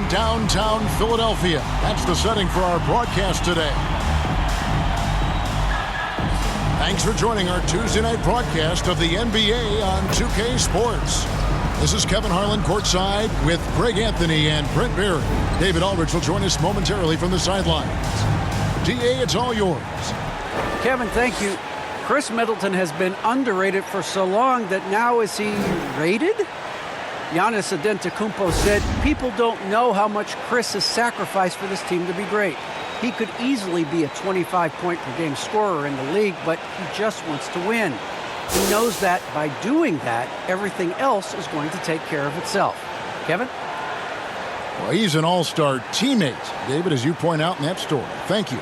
downtown Philadelphia. That's the setting for our broadcast today. Thanks for joining our Tuesday night broadcast of the NBA on 2K Sports. This is Kevin Harlan courtside with Greg Anthony and Brent Barry. David Aldridge will join us momentarily from the sidelines. DA, it's all yours. Kevin, thank you. Chris Middleton has been underrated for so long that now is he rated? Giannis Antetokounmpo said, people don't know how much Chris has sacrificed for this team to be great. He could easily be a 25-point-per-game scorer in the league, but he just wants to win. He knows that by doing that, everything else is going to take care of itself. Kevin? Well, he's an all-star teammate, David, as you point out in that story. Thank you.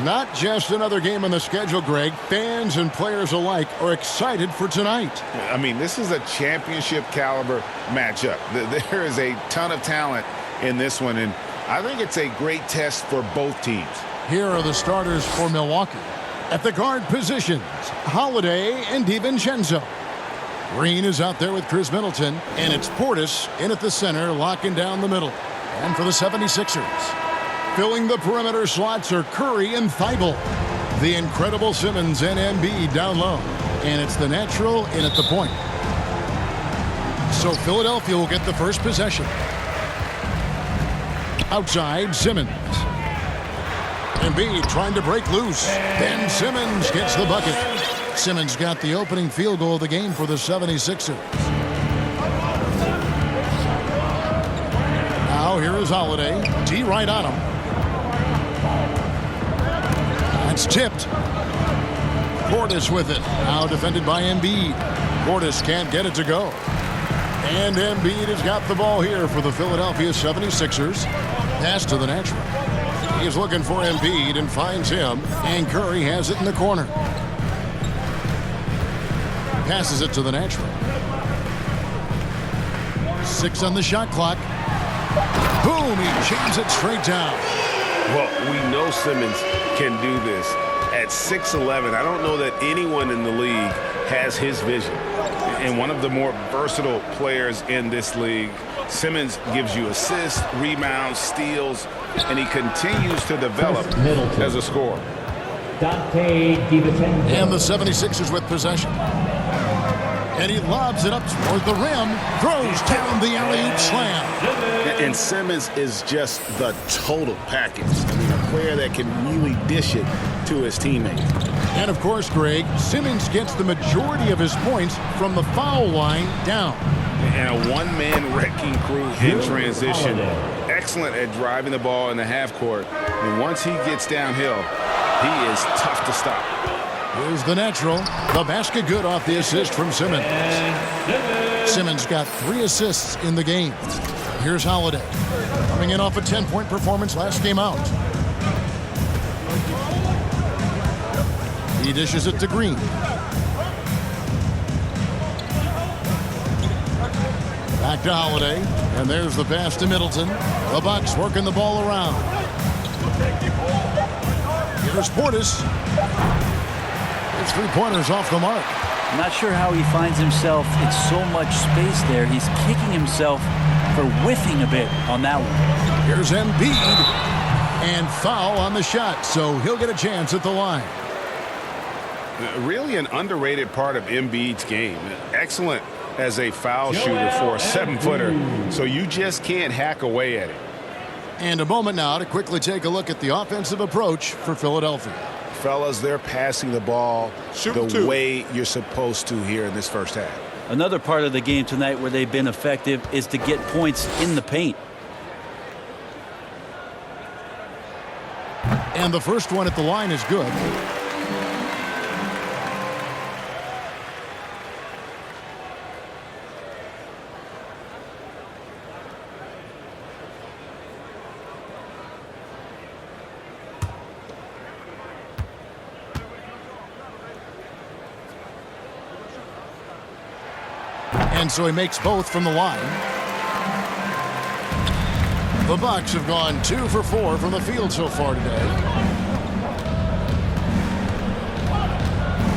Not just another game on the schedule, Greg. Fans and players alike are excited for tonight. I mean, this is a championship-caliber matchup. There is a ton of talent in this one, and I think it's a great test for both teams. Here are the starters for Milwaukee. At the guard positions, Holiday and DiVincenzo. Green is out there with Chris Middleton, and it's Portis in at the center, locking down the middle. And for the 76ers, filling the perimeter slots are Curry and Thibault. The incredible Simmons and Embiid down low. And it's the natural in at the point. So Philadelphia will get the first possession. Outside, Simmons. Embiid trying to break loose. Ben Simmons gets the bucket. Simmons got the opening field goal of the game for the 76ers. Now here is Holiday. D right on him. That's tipped. Portis with it. Now defended by Embiid. Portis can't get it to go. And Embiid has got the ball here for the Philadelphia 76ers. Pass to the natural. He's looking for Embiid and finds him. And Curry has it in the corner. Passes it to the natural. 6 on the shot clock. Boom! He jams it straight down. Well, we know Simmons can do this. At 6'11", I don't know that anyone in the league has his vision. And one of the more versatile players in this league, Simmons gives you assists, rebounds, steals, and he continues to develop as a scorer. And the 76ers with possession. And he lobs it up toward the rim, throws down the alley-oop slam. And Simmons is just the total package. I mean, a player that can really dish it to his teammates. And, of course, Greg, Simmons gets the majority of his points from the foul line down. And a one-man wrecking crew in transition. Excellent at driving the ball in the half court. And once he gets downhill, he is tough to stop. Here's the natural. The basket good off the assist from Simmons. Simmons got 3 assists in the game. Here's Holiday. Coming in off a 10-point performance last game out. He dishes it to Green. Back to Holiday. And there's the pass to Middleton. The Bucks working the ball around. Here's Portis. It's 3-pointers off the mark. I'm not sure how he finds himself in so much space there. He's kicking himself for whiffing a bit on that one. Here's Embiid. And foul on the shot, so he'll get a chance at the line. Really an underrated part of Embiid's game. Excellent as a foul shooter for a 7-footer, so you just can't hack away at it. And a moment now to quickly take a look at the offensive approach for Philadelphia. Fellas, they're passing the ball the way you're supposed to here in this first half. Another part of the game tonight where they've been effective is to get points in the paint. And the first one at the line is good. And so he makes both from the line. The Bucks have gone 2 for 4 from the field so far today.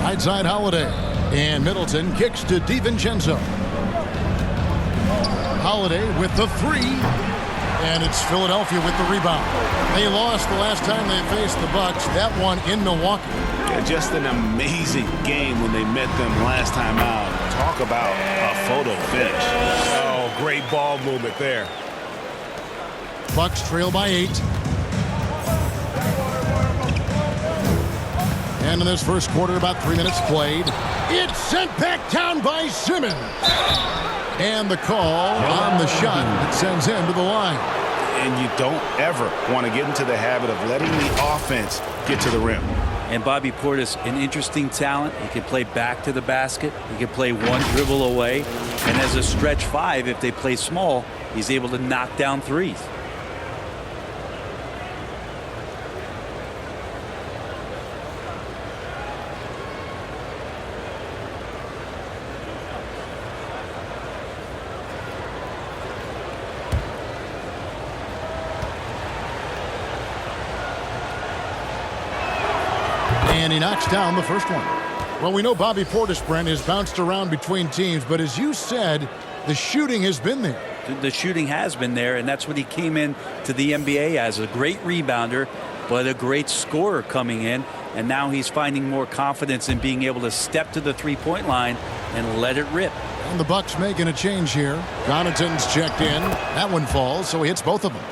Right side Holiday. And Middleton kicks to DiVincenzo. Holiday with the 3. And it's Philadelphia with the rebound. They lost the last time they faced the Bucks. That one in Milwaukee. Yeah, just an amazing game when they met them last time out. Talk about a photo finish. Oh, great ball movement there. Bucks trail by 8. And in this first quarter, about 3 minutes played. It's sent back down by Simmons. And the call on the shot that sends him to the line. And you don't ever want to get into the habit of letting the offense get to the rim. And Bobby Portis, an interesting talent. He can play back to the basket. He can play one dribble away. And as a stretch 5, if they play small, he's able to knock down threes. And he knocks down the first one. Well, we know Bobby Portis, Brent, has bounced around between teams, but as you said, the shooting has been there. The shooting has been there, and that's what he came in to the NBA as, a great rebounder, but a great scorer coming in. And now he's finding more confidence in being able to step to the three-point line and let it rip. And the Bucks making a change here. Connaughton's checked in. That one falls, so he hits both of them.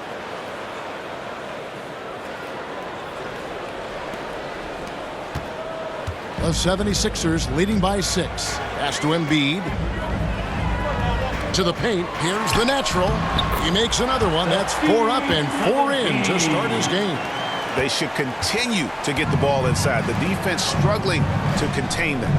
The 76ers leading by 6. Pass to Embiid. To the paint. Here's the natural. He makes another one. That's 4 up and 4 in to start his game. They should continue to get the ball inside. The defense struggling to contain them.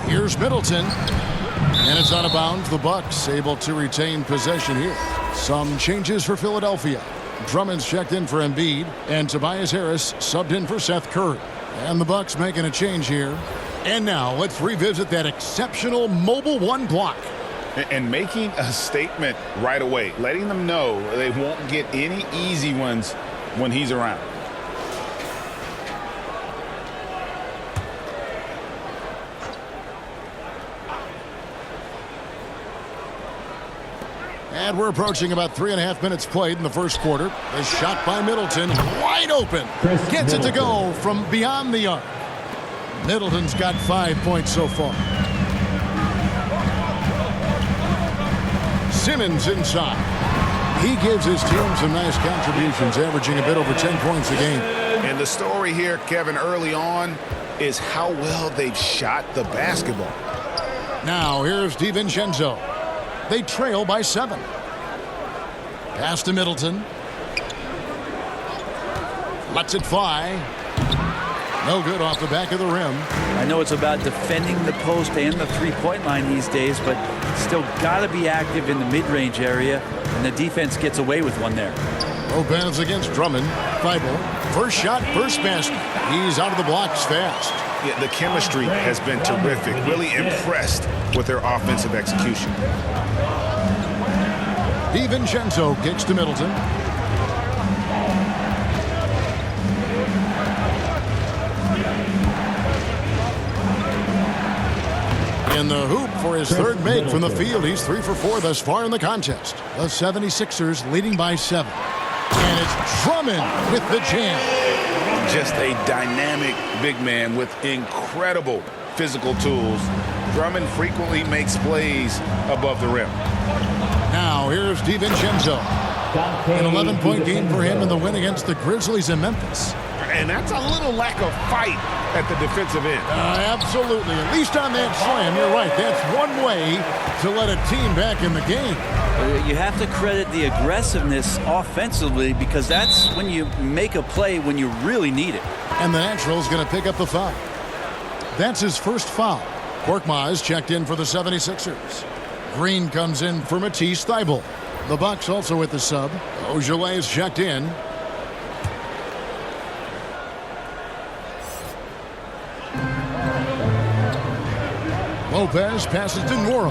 Here's Middleton. And it's out of bounds. The Bucks able to retain possession here. Some changes for Philadelphia. Drummond's checked in for Embiid, and Tobias Harris subbed in for Seth Curry. And the Bucks making a change here. And now let's revisit that exceptional mobile 1 block. And making a statement right away, letting them know they won't get any easy ones when he's around. And we're approaching about 3.5 minutes played in the first quarter. A shot by Middleton, wide open. Gets it to go from beyond the arc. Middleton's got 5 points so far. Simmons inside. He gives his team some nice contributions, averaging a bit over 10 points a game. And the story here, Kevin, early on is how well they've shot the basketball. Now here's DiVincenzo. They trail by 7. Pass to Middleton. Lets it fly. No good off the back of the rim. I know it's about defending the post and the three-point line these days, but still got to be active in the mid-range area, and the defense gets away with one there. Lopez against Drummond. Thibault. First shot, first basket. He's out of the blocks fast. Yeah, the chemistry has been terrific. Really impressed with their offensive execution. DiVincenzo kicks to Middleton. In the hoop for his third make from the field. He's 3 for 4 thus far in the contest. The 76ers leading by 7. And it's Drummond with the jam. Just a dynamic big man with incredible physical tools. Drummond frequently makes plays above the rim. Now here's DiVincenzo. An 11-point game for him in the win against the Grizzlies in Memphis. And that's a little lack of fight at the defensive end. Absolutely. At least on that slam, you're right. That's one way to let a team back in the game. You have to credit the aggressiveness offensively, because that's when you make a play when you really need it. And the Natural's going to pick up the foul. That's his first foul. Korkmaz checked in for the 76ers. Green comes in for Matisse Thybulle. The Bucks also with the sub. Ojeley's checked in. Lopez passes to Nora.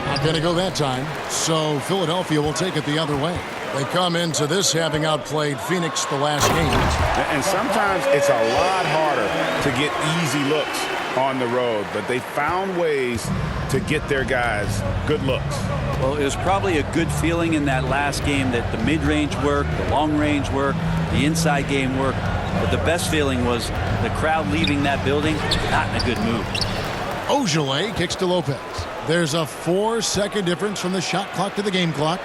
Not going to go that time. So Philadelphia will take it the other way. They come into this having outplayed Phoenix the last game. And sometimes it's a lot harder to get easy looks on the road, but they found ways to get their guys good looks. Well, it was probably a good feeling in that last game that the mid-range worked, the long-range worked, the inside game worked. But the best feeling was the crowd leaving that building not in a good mood. Ojeleye kicks to Lopez. There's a 4-second difference from the shot clock to the game clock.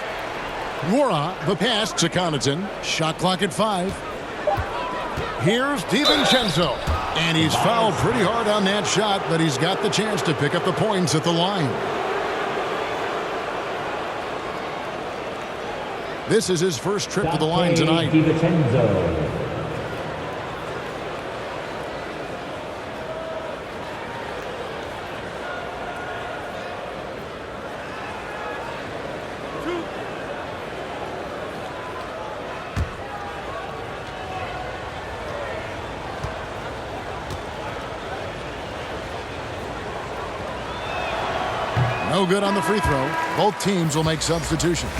Nwora, the pass to Connaughton. Shot clock at 5. Here's DiVincenzo. And he's fouled pretty hard on that shot, but he's got the chance to pick up the points at the line. This is his first trip to the line tonight. DiVincenzo. No good on the free throw. Both teams will make substitutions.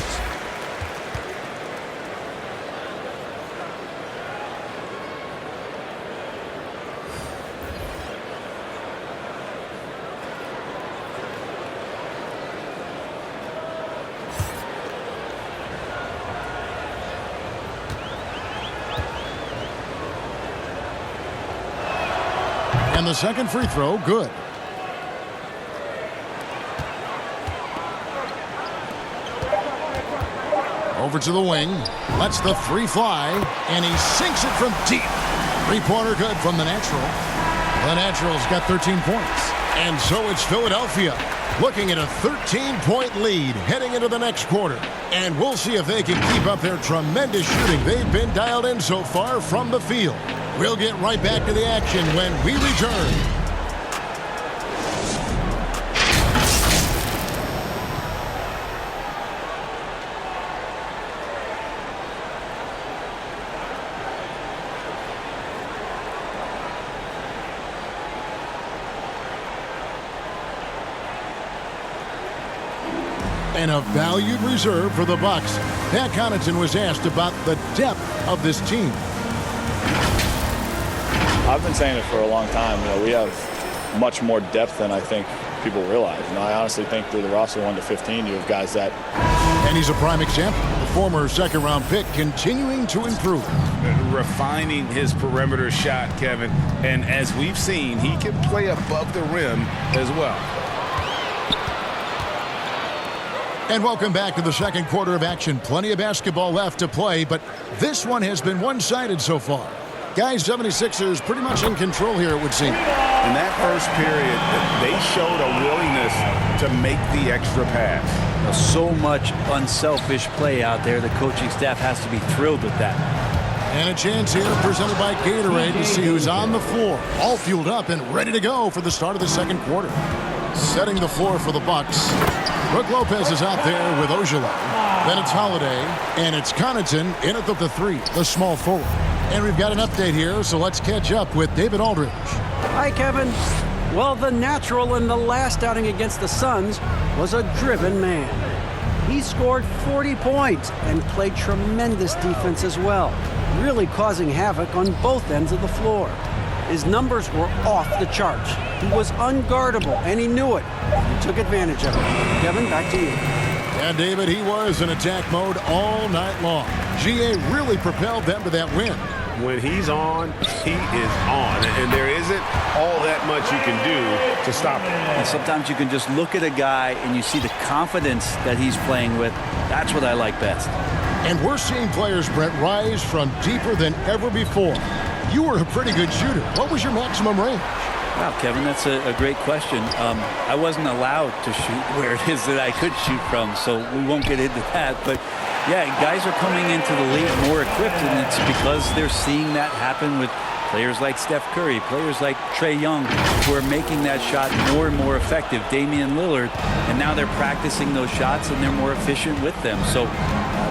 And the second free throw, good. Over to the wing, lets the three fly, and he sinks it from deep. Three-pointer good from the Natural. The Natural's got 13 points. And so it's Philadelphia looking at a 13-point lead heading into the next quarter. And we'll see if they can keep up their tremendous shooting they've been dialed in so far from the field. We'll get right back to the action when we return. And a valued reserve for the Bucks. Pat Connaughton was asked about the depth of this team. I've been saying it for a long time. We have much more depth than I think people realize. I honestly think through the roster 1 to 15, you have guys that. And he's a prime example. The former second-round pick continuing to improve. Refining his perimeter shot, Kevin. And as we've seen, he can play above the rim as well. And welcome back to the second quarter of action. Plenty of basketball left to play, but this one has been one-sided so far. Guys, 76ers pretty much in control here, it would seem. In that first period, they showed a willingness to make the extra pass. So much unselfish play out there. The coaching staff has to be thrilled with that. And a chance here presented by Gatorade to see who's on the floor. All fueled up and ready to go for the start of the second quarter. Setting the floor for the Bucks. Brook Lopez is out there with Ojeleye. Then it's Holiday, and it's Connaughton in at the three, the small forward. And we've got an update here, so let's catch up with David Aldridge. Hi, Kevin. Well, the Natural in the last outing against the Suns was a driven man. He scored 40 points and played tremendous defense as well, really causing havoc on both ends of the floor. His numbers were off the charts. He was unguardable, and he knew it. He took advantage of it. Kevin, back to you. Yeah, David, he was in attack mode all night long. GA really propelled them to that win. When he's on, he is on. And there isn't all that much you can do to stop him. And sometimes you can just look at a guy and you see the confidence that he's playing with. That's what I like best. And we're seeing players, Brett, rise from deeper than ever before. You were a pretty good shooter. What was your maximum range? Wow, Kevin, that's a great question. I wasn't allowed to shoot where it is that I could shoot from, so we won't get into that. But, yeah, guys are coming into the league more equipped, and it's because they're seeing that happen with players like Steph Curry, players like Trae Young, who are making that shot more and more effective, Damian Lillard, and now they're practicing those shots, and they're more efficient with them. So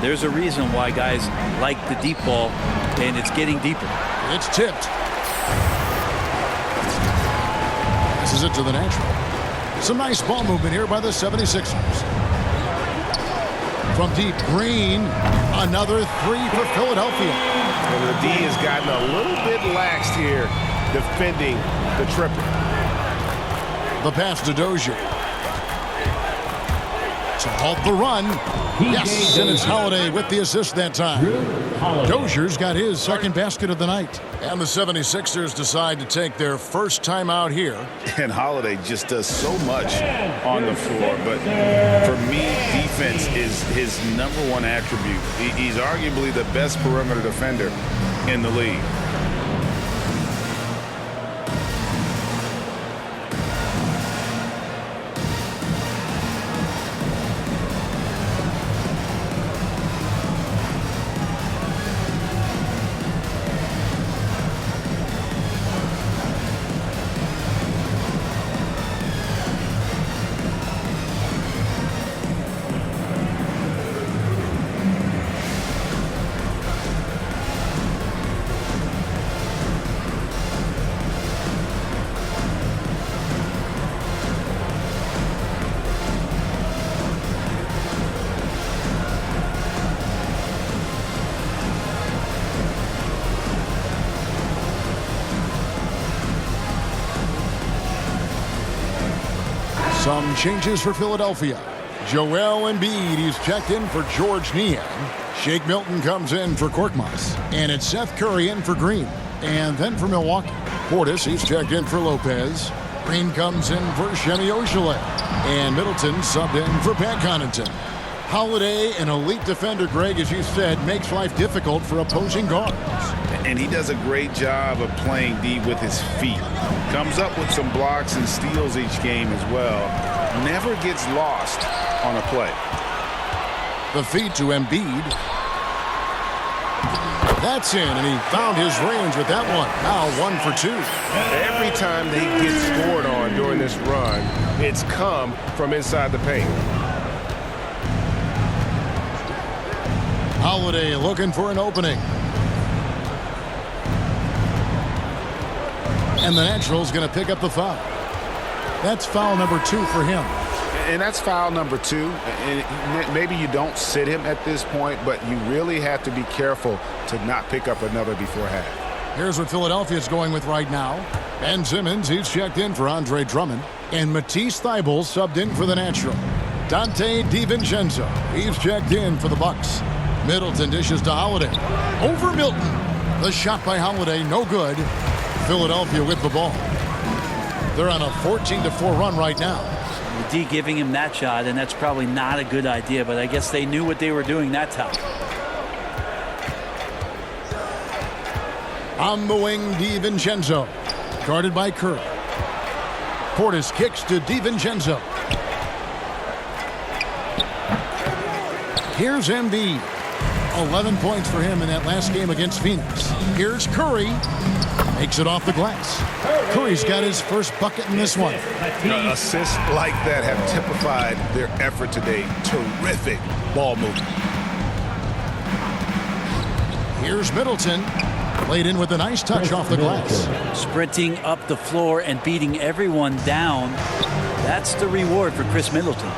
there's a reason why guys like the deep ball, and it's getting deeper. It's tipped. This is it to the Natural. Some nice ball movement here by the 76ers. From deep, Green. Another three for Philadelphia. And the D has gotten a little bit laxed here defending the triple. The pass to Dozier. To halt the run. Yes, and it's Holiday with the assist that time. Dozier's got his second basket of the night. And the 76ers decide to take their first time out here. And Holiday just does so much on the floor. But for me, defense is his number one attribute. He's arguably the best perimeter defender in the league. Some changes for Philadelphia. Joel Embiid, he's checked in for George Niang. Shake Milton comes in for Korkmaz. And it's Seth Curry in for Green. And then for Milwaukee, Portis, he's checked in for Lopez. Green comes in for Shemi Ojeleye. And Middleton subbed in for Pat Connaughton. Holiday, an elite defender, Greg, as you said, makes life difficult for opposing guards. And he does a great job of playing D with his feet. Comes up with some blocks and steals each game as well. Never gets lost on a play. The feed to Embiid. That's in, and he found his range with that one. Now 1 for 2. Every time they get scored on during this run, it's come from inside the paint. Holiday looking for an opening. And the Natural's going to pick up the foul. That's foul number 2 for him. And that's foul number 2. And maybe you don't sit him at this point, but you really have to be careful to not pick up another before half. Here's what Philadelphia's going with right now. Ben Simmons, he's checked in for Andre Drummond. And Matisse Thybulle subbed in for the Natural. Dante DiVincenzo, he's checked in for the Bucks. Middleton dishes to Holiday. Over Milton. The shot by Holiday, no good. Philadelphia with the ball. They're on a 14-4 run right now. D giving him that shot, and that's probably not a good idea, but I guess they knew what they were doing that time. On the wing, DiVincenzo. Guarded by Curry. Portis kicks to DiVincenzo. Here's Embiid. 11 points for him in that last game against Phoenix. Here's Curry. Makes it off the glass. Curry's got his first bucket in this one. Assists like that have typified their effort today. Terrific ball movement. Here's Middleton. Played in with a nice touch off the glass. Sprinting up the floor and beating everyone down. That's the reward for Chris Middleton.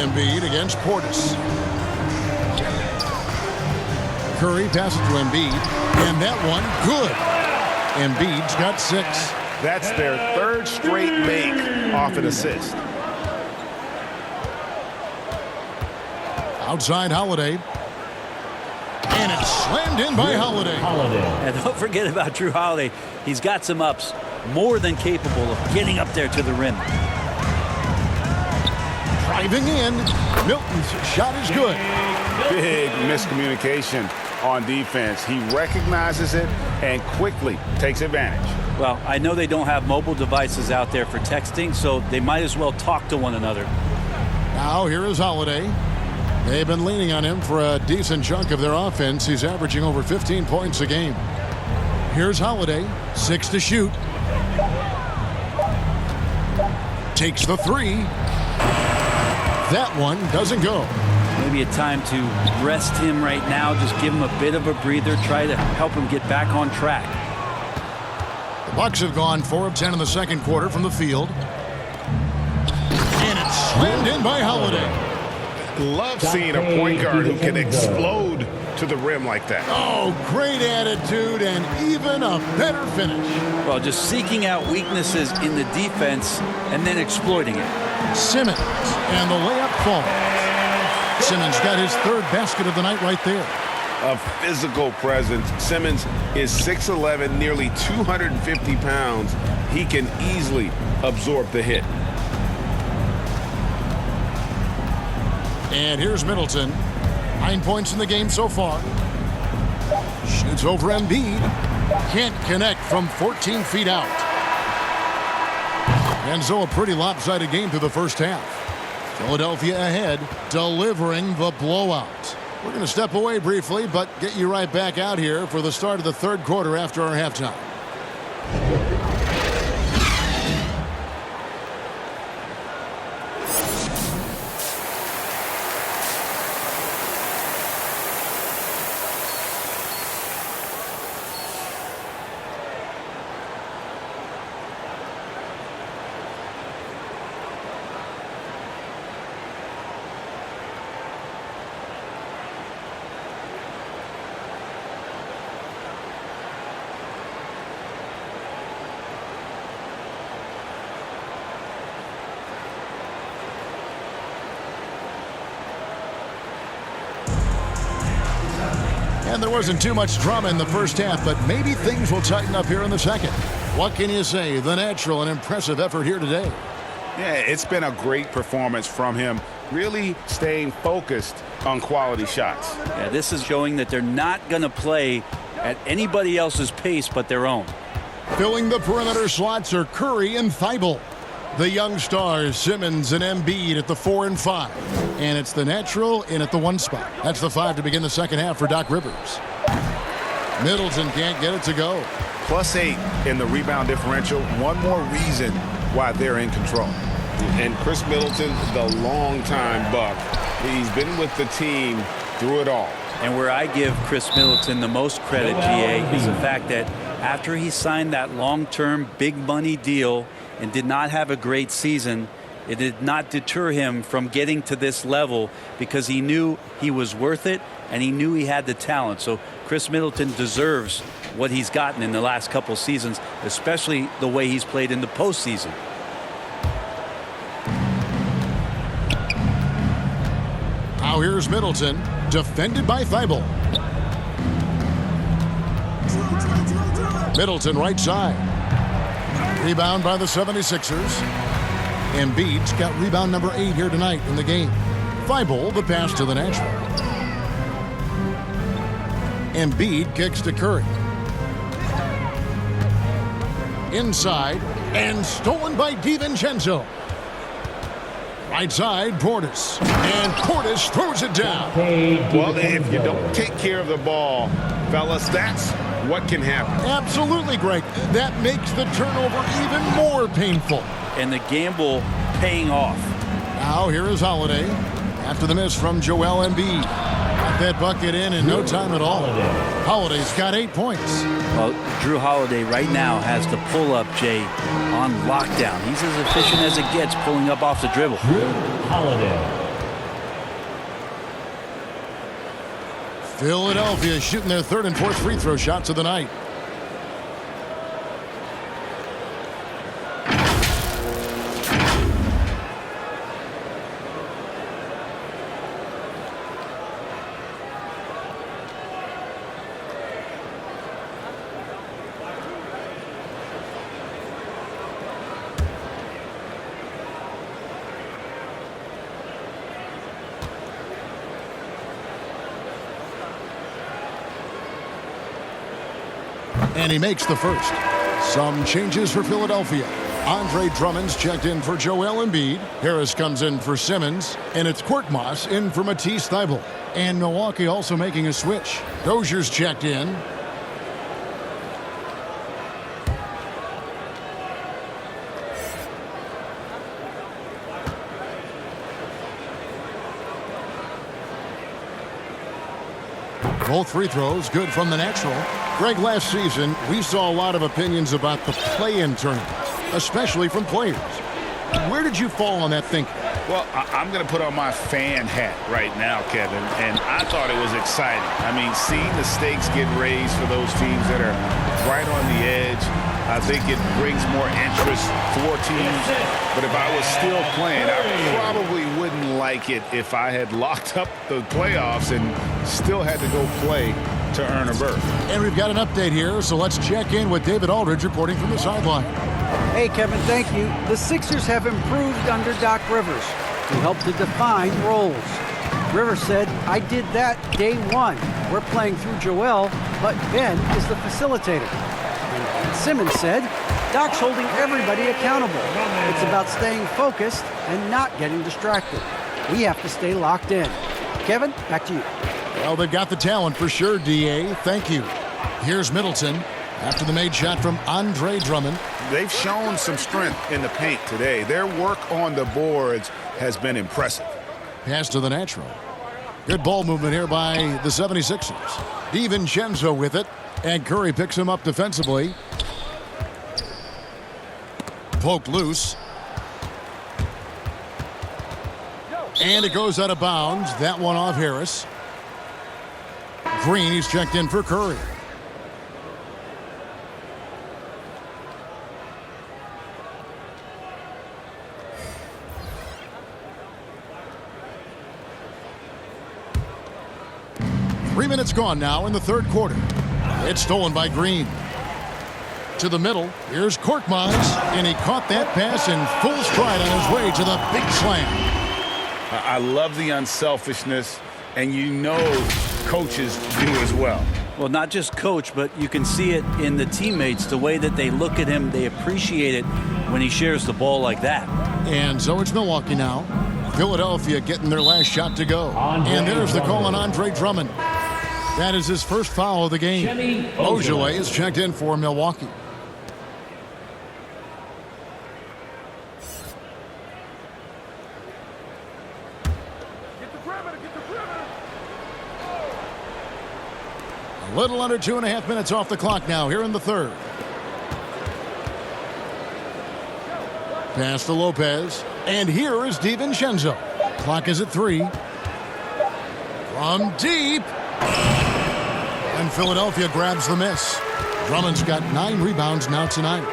Embiid against Portis. Curry passes to Embiid, and that one, good. Embiid's got 6. That's their 3rd straight make off an assist. Outside Holiday. And it's slammed in by Holiday. And don't forget about Drew Holiday. He's got some ups, more than capable of getting up there to the rim. Driving in, Milton's shot is good. Big miscommunication on defense. He recognizes it and quickly takes advantage. Well, I know they don't have mobile devices out there for texting, so they might as well talk to one another. Now here is Holiday. They've been leaning on him for a decent chunk of their offense. He's averaging over 15 points a game. Here's Holiday, 6 to shoot. Takes the 3. That one doesn't go. Maybe a time to rest him right now, just give him a bit of a breather, try to help him get back on track. The Bucks have gone 4 of 10 in the second quarter from the field. And it's slammed in by Holiday. Love seeing a point guard who can explode to the rim like that. Oh, great attitude and even a better finish. Well, just seeking out weaknesses in the defense and then exploiting it. Simmons, and the layup falls. Simmons got his third basket of the night right there. A physical presence. Simmons is 6'11", nearly 250 pounds. He can easily absorb the hit. And here's Middleton. 9 points in the game so far. Shoots over Embiid. Can't connect from 14 feet out. And so a pretty lopsided game through the first half. Philadelphia ahead, delivering the blowout. We're going to step away briefly, but get you right back out here for the start of the third quarter after our halftime. And there wasn't too much drama in the first half, but maybe things will tighten up here in the second. What can you say? The natural and impressive effort here today. Yeah, it's been a great performance from him, really staying focused on quality shots. Yeah, this is showing that they're not going to play at anybody else's pace but their own. Filling the perimeter slots are Curry and Thibault. The young stars, Simmons and Embiid at the 4 and 5. And it's the natural in at the 1 spot. That's the 5 to begin the second half for Doc Rivers. Middleton can't get it to go. +8 in the rebound differential. One more reason why they're in control. And Chris Middleton, the longtime Buck, he's been with the team through it all. And where I give Chris Middleton the most credit, GA, is the fact that after he signed that long-term big money deal and did not have a great season, it did not deter him from getting to this level because he knew he was worth it and he knew he had the talent. So Chris Middleton deserves what he's gotten in the last couple seasons, especially the way he's played in the postseason. Now here's Middleton, defended by Thibault. Middleton right side. Rebound by the 76ers. Embiid's got rebound number 8 here tonight in the game. Thibault, the pass to the natural. Embiid kicks to Curry. Inside, and stolen by DiVincenzo. Right side, Portis. And Portis throws it down. Well, if you don't take care of the ball, fellas, that's what can happen. Absolutely, Greg. That makes the turnover even more painful. And the gamble paying off. Now here is Holiday after the miss from Joel Embiid. Got that bucket in no time at all. Holiday's got 8 points. Well, Drew Holiday right now has the pull-up, Jay, on lockdown. He's as efficient as it gets pulling up off the dribble. Drew Holiday. Philadelphia shooting their 3rd and 4th free throw shots of the night. And he makes the first. Some changes for Philadelphia. Andre Drummond's checked in for Joel Embiid. Harris comes in for Simmons. And it's Korkmaz in for Matisse Thybulle. And Milwaukee also making a switch. Dozier's checked in. Both free throws good from the natural. Greg, last season, we saw a lot of opinions about the play-in tournament, especially from players. Where did you fall on that thinking? Well, I'm going to put on my fan hat right now, Kevin, and I thought it was exciting. I mean, seeing the stakes get raised for those teams that are right on the edge, I think it brings more interest for teams. But if I was still playing, I probably wouldn't like it if I had locked up the playoffs and still had to go play to earn a berth. And we've got an update here, so let's check in with David Aldridge reporting from the sideline. Hey, Kevin, thank you. The Sixers have improved under Doc Rivers, who helped to define roles. Rivers said, I did that day one. We're playing through Joel, but Ben is the facilitator. And Simmons said, Doc's holding everybody accountable. It's about staying focused and not getting distracted. We have to stay locked in. Kevin, back to you. Well, they've got the talent for sure, D.A. Thank you. Here's Middleton after the made shot from Andre Drummond. They've shown some strength in the paint today. Their work on the boards has been impressive. Pass to the natural. Good ball movement here by the 76ers. DiVincenzo with it, and Curry picks him up defensively. Poked loose. And it goes out of bounds. That one off Harris. Green, he's checked in for Curry. Three minutes gone now in the third quarter. It's stolen by Green. To the middle, here's Korkmaz, and he caught that pass in full stride on his way to the big slam. I love the unselfishness, and you know coaches do as well. Well, not just coach, but you can see it in the teammates, the way that they look at him. They appreciate it when he shares the ball like that. And so it's Milwaukee now. Philadelphia getting their last shot to go. And there's the call on Andre Drummond. That is his first foul of the game. Beaujolais is checked in for Milwaukee. A little under 2.5 minutes off the clock now here in the third. Pass to Lopez. And here is DiVincenzo. Clock is at 3. From deep. And Philadelphia grabs the miss. Drummond's got 9 rebounds now tonight.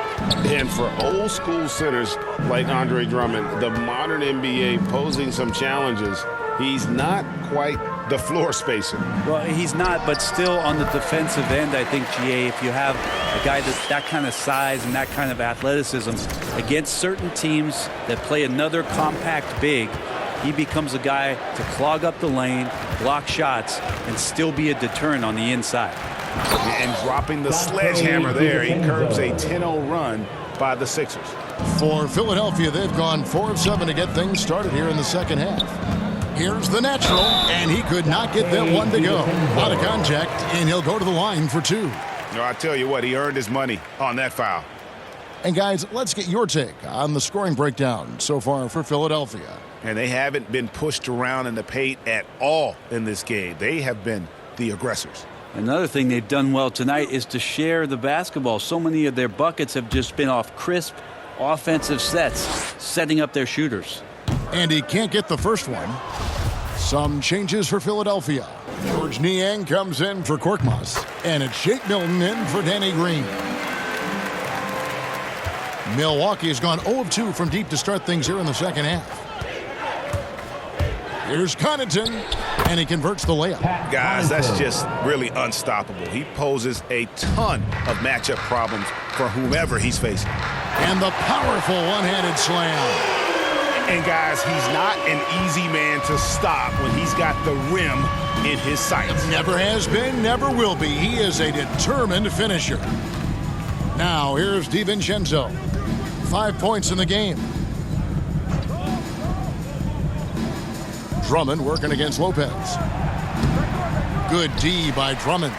And for old school centers like Andre Drummond, the modern NBA posing some challenges, he's not quite the floor spacer. Well, he's not, but still on the defensive end, I think, GA, if you have a guy that's that kind of size and that kind of athleticism against certain teams that play another compact big, he becomes a guy to clog up the lane, block shots, and still be a deterrent on the inside. And dropping the sledgehammer there, he curbs a 10-0 run by the Sixers. For Philadelphia, they've gone 4 of 7 to get things started here in the second half. Here's the natural, and he could not get that one to go. Out of contact, and he'll go to the line for 2. No, I tell you what, he earned his money on that foul. And guys, let's get your take on the scoring breakdown so far for Philadelphia. And they haven't been pushed around in the paint at all in this game. They have been the aggressors. Another thing they've done well tonight is to share the basketball. So many of their buckets have just been off crisp offensive sets, setting up their shooters. And he can't get the first one. Some changes for Philadelphia. George Niang comes in for Korkmaz. And it's Shake Milton in for Danny Green. Milwaukee has gone 0 of 2 from deep to start things here in the second half. Here's Connaughton, and he converts the layup. Guys, that's just really unstoppable. He poses a ton of matchup problems for whomever he's facing. And the powerful one-handed slam. And guys, he's not an easy man to stop when he's got the rim in his sights. Never has been, never will be. He is a determined finisher. Now, here's DiVincenzo. 5 points in the game. Drummond working against Lopez. Good D by Drummond.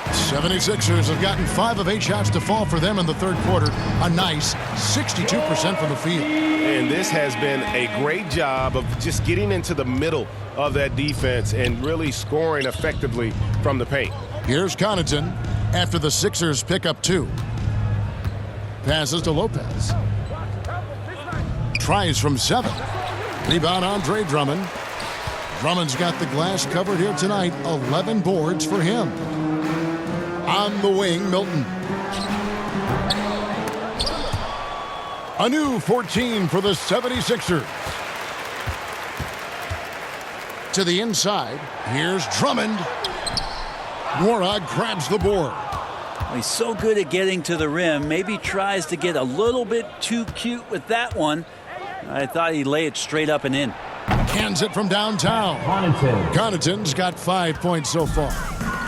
76ers have gotten 5 of 8 shots to fall for them in the third quarter. A nice 62% from the field. And this has been a great job of just getting into the middle of that defense and really scoring effectively from the paint. Here's Connaughton after the Sixers pick up 2. Passes to Lopez. Tries from 7. Rebound, Andre Drummond. Drummond's got the glass covered here tonight. 11 boards for him. On the wing, Milton. A new 14 for the 76ers. To the inside. Here's Drummond. Dworak grabs the board. He's so good at getting to the rim. Maybe tries to get a little bit too cute with that one. I thought he'd lay it straight up and in. Cans it from downtown. Connaughton's got 5 points so far.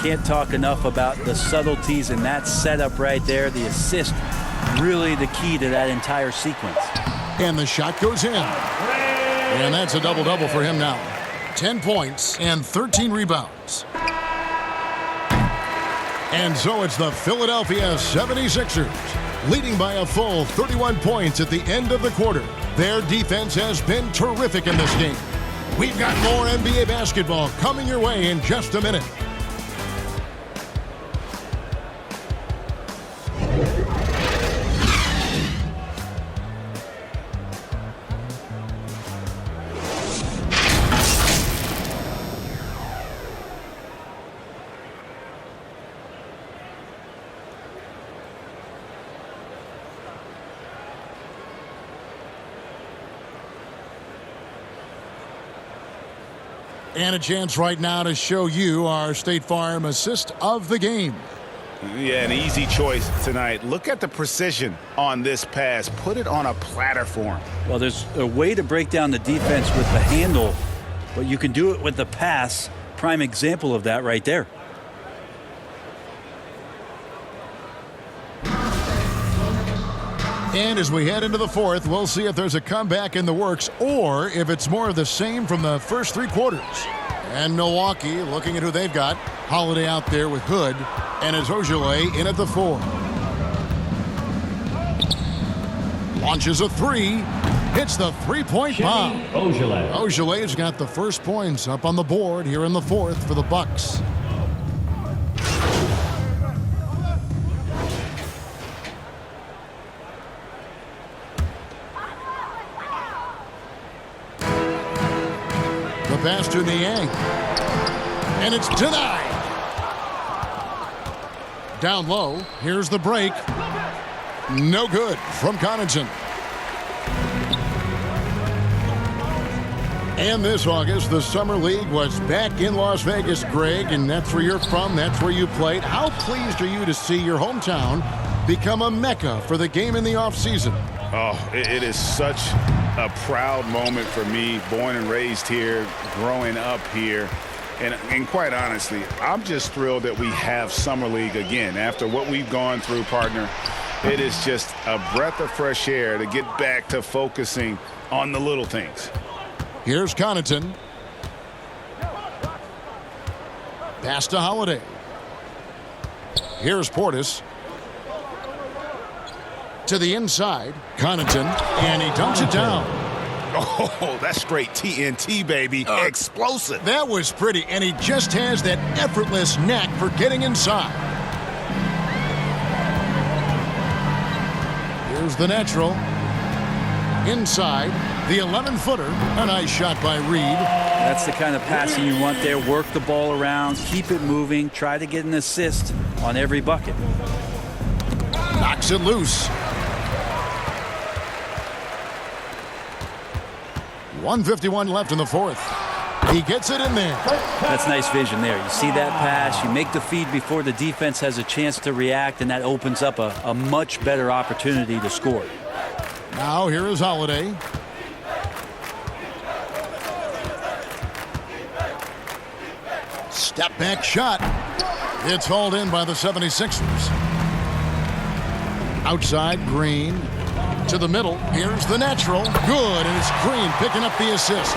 Can't talk enough about the subtleties in that setup right there. The assist, really the key to that entire sequence. And the shot goes in. And that's a double-double for him now. 10 points and 13 rebounds. And so it's the Philadelphia 76ers, leading by a full 31 points at the end of the quarter. Their defense has been terrific in this game. We've got more NBA basketball coming your way in just a minute. And a chance right now to show you our State Farm assist of the game. Yeah, an easy choice tonight. Look at the precision on this pass. Put it on a platter for him. Well, there's a way to break down the defense with the handle, but you can do it with the pass. Prime example of that right there. And as we head into the fourth, we'll see if there's a comeback in the works or if it's more of the same from the first three quarters. And Milwaukee looking at who they've got. Holiday out there with Hood. And it's Ojeleye in at the 4. Launches a 3. Hits the three-point bomb. Ojele's got the first points up on the board here in the fourth for the Bucks. The pass to Niang. And it's denied. Down low. Here's the break. No good from Connaughton. And this August, the Summer League was back in Las Vegas, Greg, and that's where you're from. That's where you played. How pleased are you to see your hometown become a mecca for the game in the offseason? Oh, it is such a proud moment for me, born and raised here, growing up here. And quite honestly, I'm just thrilled that we have Summer League again. After what we've gone through, partner, it is just a breath of fresh air to get back to focusing on the little things. Here's Connaughton. Pass to Holiday. Here's Portis. To the inside, Connaughton, and he dumps it down. Oh, that's straight TNT, baby. Explosive. That was pretty, and he just has that effortless knack for getting inside. Here's the natural. Inside, the 11-footer. A nice shot by Reed. That's the kind of passing you want there. Work the ball around, keep it moving, try to get an assist on every bucket. Knocks it loose. 1:51 left in the fourth. He gets it in there. That's nice vision there. You see that pass, you make the feed before the defense has a chance to react, and that opens up a much better opportunity to score. Now here is Holiday. Step back shot. It's hauled in by the 76ers. Outside, Green. To the middle. Here's the natural. Good, and it's Green picking up the assist.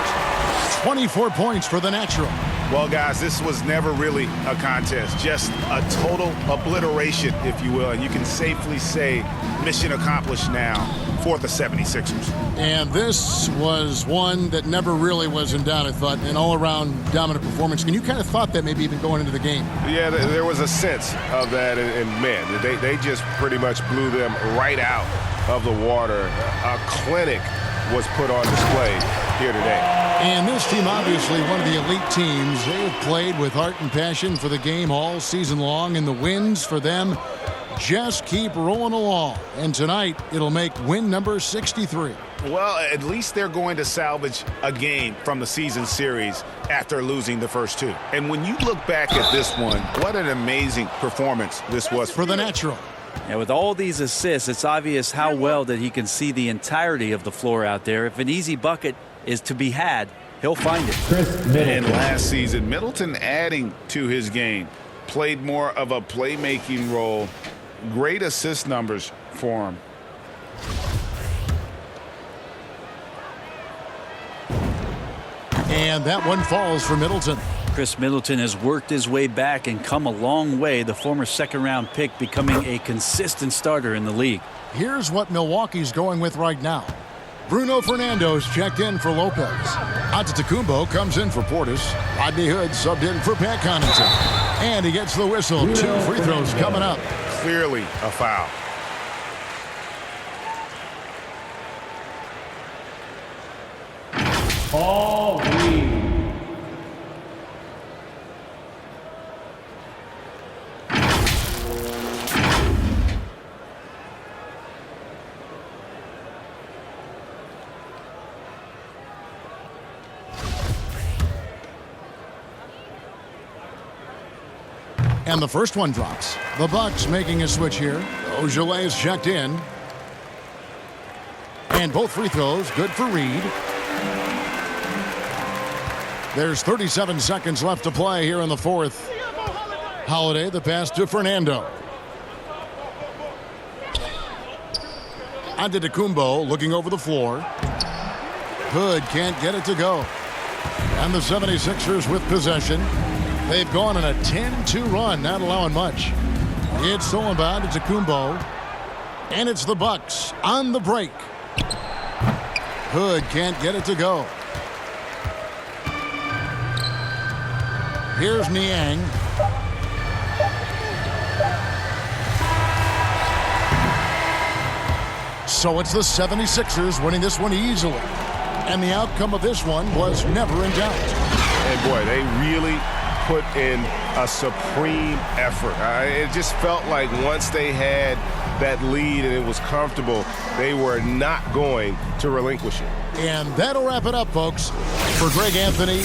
24 points for the natural. Well, guys, this was never really a contest. Just a total obliteration, if you will. And you can safely say mission accomplished now for the 76ers. And this was one that never really was in doubt, I thought. An all-around dominant performance. And you kind of thought that maybe even going into the game. Yeah, there was a sense of that. And man, they just pretty much blew them right out of the water. A clinic was put on display here today. And this team, obviously one of the elite teams. They have played with heart and passion for the game all season long, and the wins for them just keep rolling along. And tonight, it'll make win number 63. Well, at least they're going to salvage a game from the season series after losing the first two. And when you look back at this one, what an amazing performance this was For the natural. And with all these assists, it's obvious how well that he can see the entirety of the floor out there. If an easy bucket is to be had, he'll find it. And last season, Middleton adding to his game, played more of a playmaking role. Great assist numbers for him. And that one falls for Middleton. Chris Middleton has worked his way back and come a long way, the former second-round pick becoming a consistent starter in the league. Here's what Milwaukee's going with right now. Bruno Fernando's checked in for Lopez. Antetokounmpo comes in for Portis. Rodney Hood subbed in for Pat Connaughton. And he gets the whistle. 2 free throws coming up. clearly a foul. Paul Reed. And the first one drops. The Bucks making a switch here. Ojale is checked in. And both free throws good for Reed. There's 37 seconds left to play here in the fourth. Holiday, the pass to Fernando. Antetokounmpo looking over the floor. Hood can't get it to go. And the 76ers with possession. They've gone on a 10-2 run, not allowing much. It's still inbound to Antetokounmpo. And it's the Bucks on the break. Hood can't get it to go. Here's Niang. So it's the 76ers winning this one easily. And the outcome of this one was never in doubt. And boy, they really put in a supreme effort. It just felt like once they had that lead and it was comfortable, they were not going to relinquish it. And that'll wrap it up, folks. For Greg Anthony